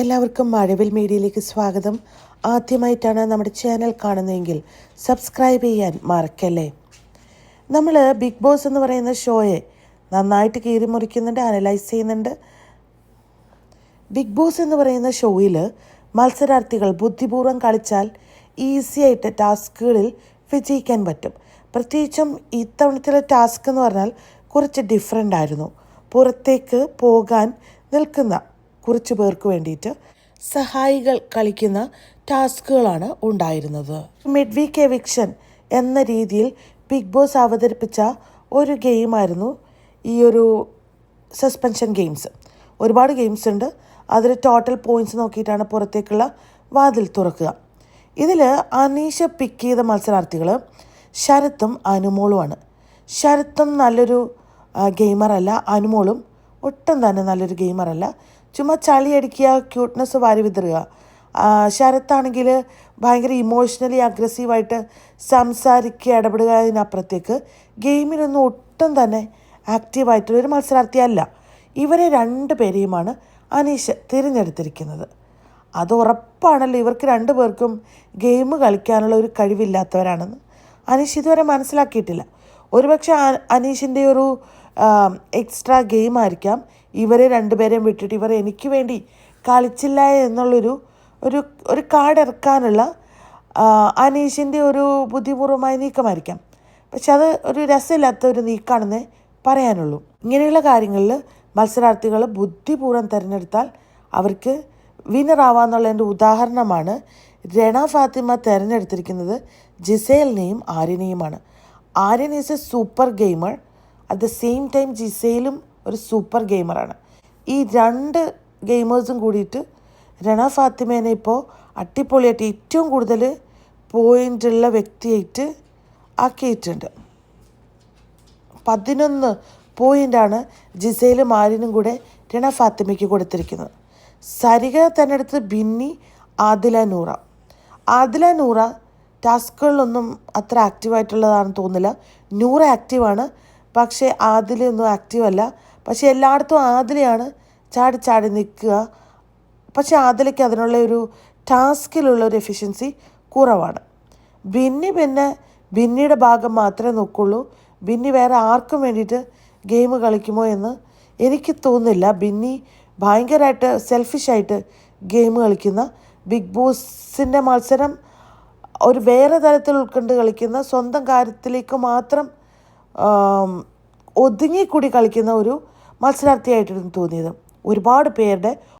എല്ലാവർക്കും മഴവിൽ മീഡിയയിലേക്ക് സ്വാഗതം. ആദ്യമായിട്ടാണ് നമ്മുടെ ചാനൽ കാണുന്നതെങ്കിൽ സബ്സ്ക്രൈബ് ചെയ്യാൻ മറക്കല്ലേ. നമ്മൾ ബിഗ് ബോസ് എന്ന് പറയുന്ന ഷോയെ നന്നായിട്ട് കീറി മുറിക്കുന്നുണ്ട്, അനലൈസ് ചെയ്യുന്നുണ്ട്. ബിഗ് ബോസ് എന്ന് പറയുന്ന ഷോയിൽ മത്സരാർത്ഥികൾ ബുദ്ധിപൂർവ്വം കളിച്ചാൽ ഈസിയായിട്ട് ടാസ്കുകളിൽ വിജയിക്കാൻ പറ്റും. പ്രത്യേകിച്ചും ഇത്തവണത്തെ ടാസ്ക് എന്ന് പറഞ്ഞാൽ കുറച്ച് ഡിഫറെൻ്റ് ആയിരുന്നു. പുറത്തേക്ക് പോകാൻ നിൽക്കുന്ന കുറച്ച് പേർക്ക് വേണ്ടിയിട്ട് സഹായികൾ കളിക്കുന്ന ടാസ്കുകളാണ് ഉണ്ടായിരുന്നത്. മിഡ് വീക്ക് എവിക്ഷൻ എന്ന രീതിയിൽ ബിഗ് ബോസ് അവതരിപ്പിച്ച ഒരു ഗെയിമായിരുന്നു ഈ ഒരു സസ്പെൻഷൻ ഗെയിംസ്. ഒരുപാട് ഗെയിംസ് ഉണ്ട്. അതിൽ ടോട്ടൽ പോയിൻറ്റ്സ് നോക്കിയിട്ടാണ് പുറത്തേക്കുള്ള വാതിൽ തുറക്കുക. ഇതിൽ അനീഷ പിക്ക് ചെയ്ത മത്സരാർത്ഥികൾ ശരത്തും അനുമോളുമാണ്. ശരത്തും നല്ലൊരു ഗെയിമറല്ല, അനുമോളും ഒട്ടും തന്നെ നല്ലൊരു ഗെയിമറല്ല. ചുമ്മാ ചളിയടിക്കുക, ക്യൂട്ട്നെസ് വാരി വിതറുക. ശരത്താണെങ്കിൽ ഭയങ്കര ഇമോഷണലി അഗ്രസീവായിട്ട് സംസാരിക്കുക, ഇടപെടുക. അതിനപ്പുറത്തേക്ക് ഗെയിമിലൊന്നും ഒട്ടും തന്നെ ആക്റ്റീവായിട്ടുള്ളൊരു മത്സരാർത്ഥിയല്ല. ഇവരെ രണ്ട് പേരെയുമാണ് അനീഷ് തിരഞ്ഞെടുത്തിരിക്കുന്നത്. അത് ഉറപ്പാണല്ലോ, ഇവർക്ക് രണ്ടു പേർക്കും ഗെയിം കളിക്കാനുള്ള ഒരു കഴിവില്ലാത്തവരാണെന്ന് അനീഷ് ഇതുവരെ മനസ്സിലാക്കിയിട്ടില്ല. ഒരുപക്ഷെ അനീഷിൻ്റെ ഒരു എക്സ്ട്രാ ഗെയിം ആയിരിക്കാം ഇവരെ രണ്ടുപേരെയും വിട്ടിട്ട് ഇവർ എനിക്ക് വേണ്ടി കളിച്ചില്ല എന്നുള്ളൊരു ഒരു കാർഡ് ഇറക്കാനുള്ള അനീഷിൻ്റെ ഒരു ബുദ്ധിപൂർവമായ നീക്കമായിരിക്കാം. പക്ഷെ അത് ഒരു രസമില്ലാത്ത ഒരു നീക്കാണെന്നേ പറയാനുള്ളൂ. ഇങ്ങനെയുള്ള കാര്യങ്ങളിൽ മത്സരാർത്ഥികൾ ബുദ്ധിപൂർവ്വം തിരഞ്ഞെടുത്താൽ അവർക്ക് വിന്നറാവാന്നുള്ളതിൻ്റെ ഉദാഹരണമാണ് രണ ഫാത്തിമ തിരഞ്ഞെടുത്തിരിക്കുന്നത് ജിസേലിനെയും ആര്യനെയുമാണ്. Aryan is a super gamer, at the same time ജിസേലും ഒരു സൂപ്പർ ഗെയിമറാണ്. ഈ രണ്ട് ഗെയിമേഴ്സും കൂടിയിട്ട് രണ ഫാത്തിമേനെ ഇപ്പോൾ അടിപൊളിയായിട്ട് ഏറ്റവും കൂടുതൽ പോയിൻ്റുള്ള വ്യക്തിയായിട്ട് ആക്കിയിട്ടുണ്ട്. 11 പോയിൻ്റാണ് ജിസേലും ആര്യനും കൂടെ രണ ഫാത്തിമയ്ക്ക് കൊടുത്തിരിക്കുന്നത്. സരിക തിരഞ്ഞെടുത്ത് ബിന്നി, ആദില നൂറ ടാസ്കുകളിലൊന്നും അത്ര ആക്റ്റീവായിട്ടുള്ളതാണെന്ന് തോന്നില്ല. നൂറ ആക്റ്റീവാണ്, പക്ഷേ ആദിലയൊന്നും ആക്റ്റീവല്ല. പക്ഷേ എല്ലായിടത്തും ആദിലയാണ് ചാടി നിൽക്കുക. പക്ഷേ ആദിലയ്ക്ക് അതിനുള്ള ഒരു ടാസ്കിലുള്ള ഒരു എഫിഷ്യൻസി കുറവാണ്. ബിന്നിയുടെ ഭാഗം മാത്രമേ നോക്കുള്ളൂ. ബിന്നി വേറെ ആർക്കും വേണ്ടിയിട്ട് ഗെയിം കളിക്കുമോ എന്ന് എനിക്ക് തോന്നുന്നില്ല. ബിന്നി ഭയങ്കരമായിട്ട് സെൽഫിഷായിട്ട് ഗെയിം കളിക്കുന്ന, ബിഗ് ബോസിൻ്റെ മത്സരം ഒരു വേറെ തരത്തിൽ ഉൾക്കൊണ്ട് കളിക്കുന്ന, സ്വന്തം കാര്യത്തിലേക്ക് മാത്രം ഒതുങ്ങിക്കൂടി കളിക്കുന്ന ഒരു മത്സരാർത്ഥിയായിട്ടാണ് തോന്നിയത്. ഒരുപാട് പേരുടെ